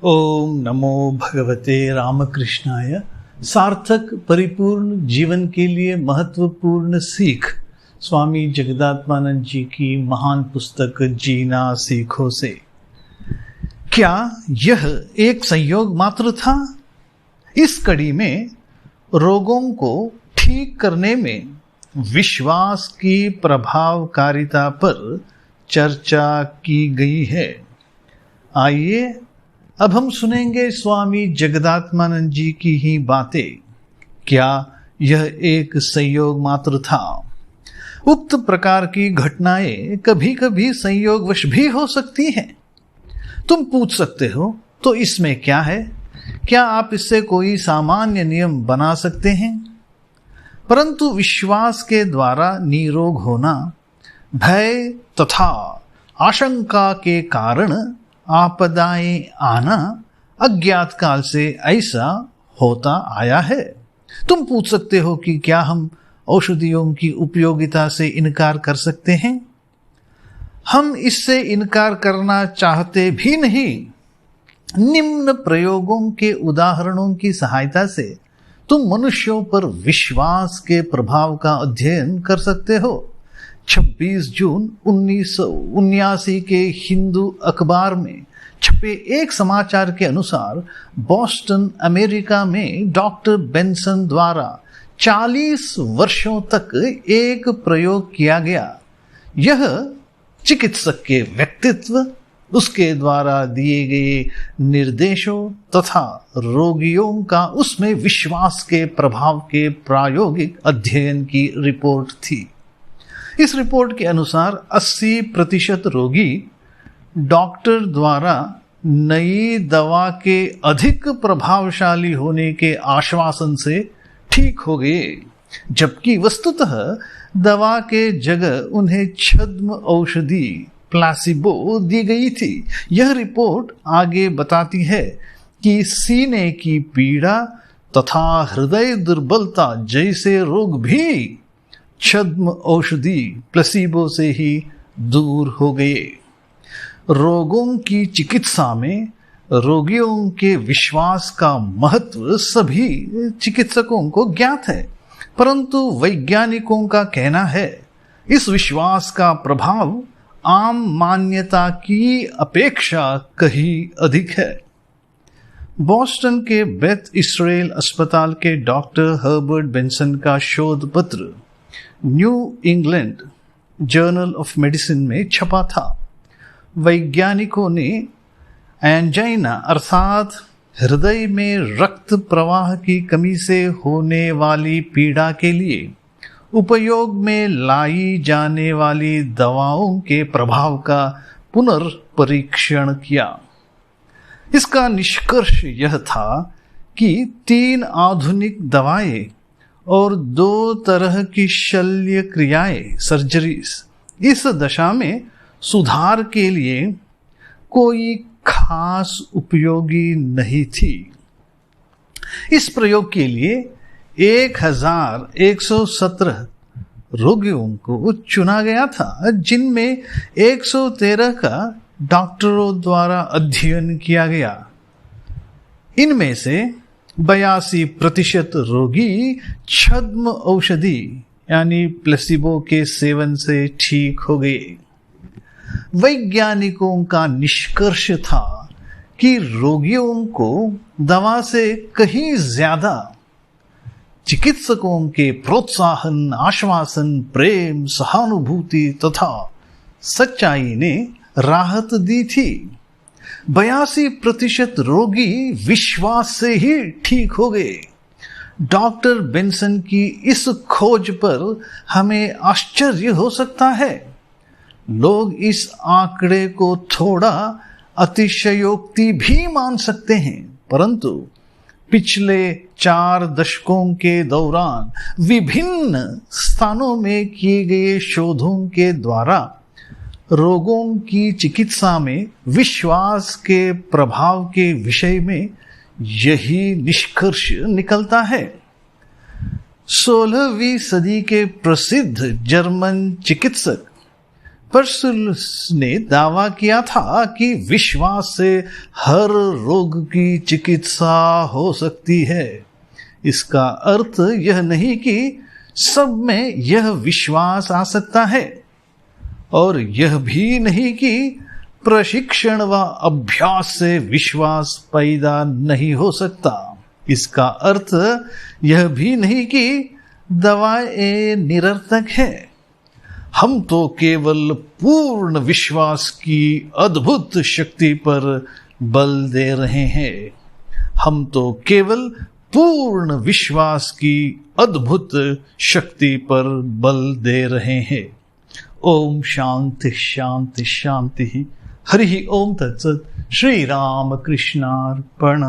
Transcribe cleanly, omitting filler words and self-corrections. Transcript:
ओम नमो भगवते रामकृष्णाय। सार्थक परिपूर्ण जीवन के लिए महत्वपूर्ण सीख स्वामी जगदात्मानंद जी की महान पुस्तक जीना सीखो से। क्या यह एक संयोग मात्र था? इस कड़ी में रोगों को ठीक करने में विश्वास की प्रभावकारिता पर चर्चा की गई है। आइए अब हम सुनेंगे स्वामी जगदात्मानंद जी की ही बातें। क्या यह एक संयोग मात्र था? उक्त प्रकार की घटनाएं कभी कभी संयोगवश भी हो सकती हैं। तुम पूछ सकते हो तो इसमें क्या है? क्या आप इससे कोई सामान्य नियम बना सकते हैं? परंतु विश्वास के द्वारा निरोग होना भय तथा आशंका के कारण आपदाएं आना अज्ञात काल से ऐसा होता आया है। तुम पूछ सकते हो कि क्या हम औषधियों की उपयोगिता से इनकार कर सकते हैं? हम इससे इनकार करना चाहते भी नहीं। निम्न प्रयोगों के उदाहरणों की सहायता से तुम मनुष्यों पर विश्वास के प्रभाव का अध्ययन कर सकते हो। 26 जून 1979 के हिंदू अखबार में छपे एक समाचार के अनुसार बोस्टन अमेरिका में डॉक्टर बेंसन द्वारा 40 वर्षों तक एक प्रयोग किया गया। यह चिकित्सक के व्यक्तित्व, उसके द्वारा दिए गए निर्देशों तथा रोगियों का उसमें विश्वास के प्रभाव के प्रायोगिक अध्ययन की रिपोर्ट थी। इस रिपोर्ट के अनुसार 80% रोगी डॉक्टर द्वारा नई दवा के अधिक प्रभावशाली होने के आश्वासन से ठीक हो गए, जबकि वस्तुतः दवा के जगह उन्हें छद्म औषधि प्लासिबो दी गई थी। यह रिपोर्ट आगे बताती है कि सीने की पीड़ा तथा हृदय दुर्बलता जैसे रोग भी छद्म औषधि प्लेसिबो से ही दूर हो गए। रोगों की चिकित्सा में रोगियों के विश्वास का महत्व सभी चिकित्सकों को ज्ञात है, परंतु वैज्ञानिकों का कहना है इस विश्वास का प्रभाव आम मान्यता की अपेक्षा कहीं अधिक है। बोस्टन के बेथ इस्राएल अस्पताल के डॉक्टर हर्बर्ट बेंसन का शोध पत्र new England journal of medicine में छपा था। वैज्ञानिकों ने एंजाइना अर्थात हृदय में रक्त प्रवाह की कमी से होने वाली पीड़ा के लिए उपयोग में लाई जाने वाली दवाओं के प्रभाव का पुनर्परीक्षण किया। इसका निष्कर्ष यह था कि 3 आधुनिक दवाएं और 2 तरह की शल्य क्रियाएं सर्जरीज इस दशा में सुधार के लिए कोई खास उपयोगी नहीं थी। इस प्रयोग के लिए 1117 रोगियों को चुना गया था, जिनमें 113 का डॉक्टरों द्वारा अध्ययन किया गया। इनमें से 82% रोगी छद्म औषधि यानी प्लेसिबो के सेवन से ठीक हो गए। वैज्ञानिकों का निष्कर्ष था कि रोगियों को दवा से कहीं ज्यादा चिकित्सकों के प्रोत्साहन, आश्वासन, प्रेम, सहानुभूति तथा सच्चाई ने राहत दी थी। 82% रोगी विश्वास से ही ठीक हो गए। डॉक्टर बेंसन की इस खोज पर हमें आश्चर्य हो सकता है। लोग इस आंकड़े को थोड़ा अतिशयोक्ति भी मान सकते हैं, परंतु पिछले 4 दशकों के दौरान विभिन्न स्थानों में किए गए शोधों के द्वारा रोगों की चिकित्सा में विश्वास के प्रभाव के विषय में यही निष्कर्ष निकलता है। 16वीं सदी के प्रसिद्ध जर्मन चिकित्सक परसिलस ने दावा किया था कि विश्वास से हर रोग की चिकित्सा हो सकती है। इसका अर्थ यह नहीं कि सब में यह विश्वास आ सकता है, और यह भी नहीं कि प्रशिक्षण व अभ्यास से विश्वास पैदा नहीं हो सकता। इसका अर्थ यह भी नहीं कि दवाएं निरर्थक है। हम तो केवल पूर्ण विश्वास की अद्भुत शक्ति पर बल दे रहे हैं। हम तो केवल पूर्ण विश्वास की अद्भुत शक्ति पर बल दे रहे हैं। ओम शांति शांति शांति। हरि ओम तत्सत। श्री राम कृष्णार्पणमस्तु।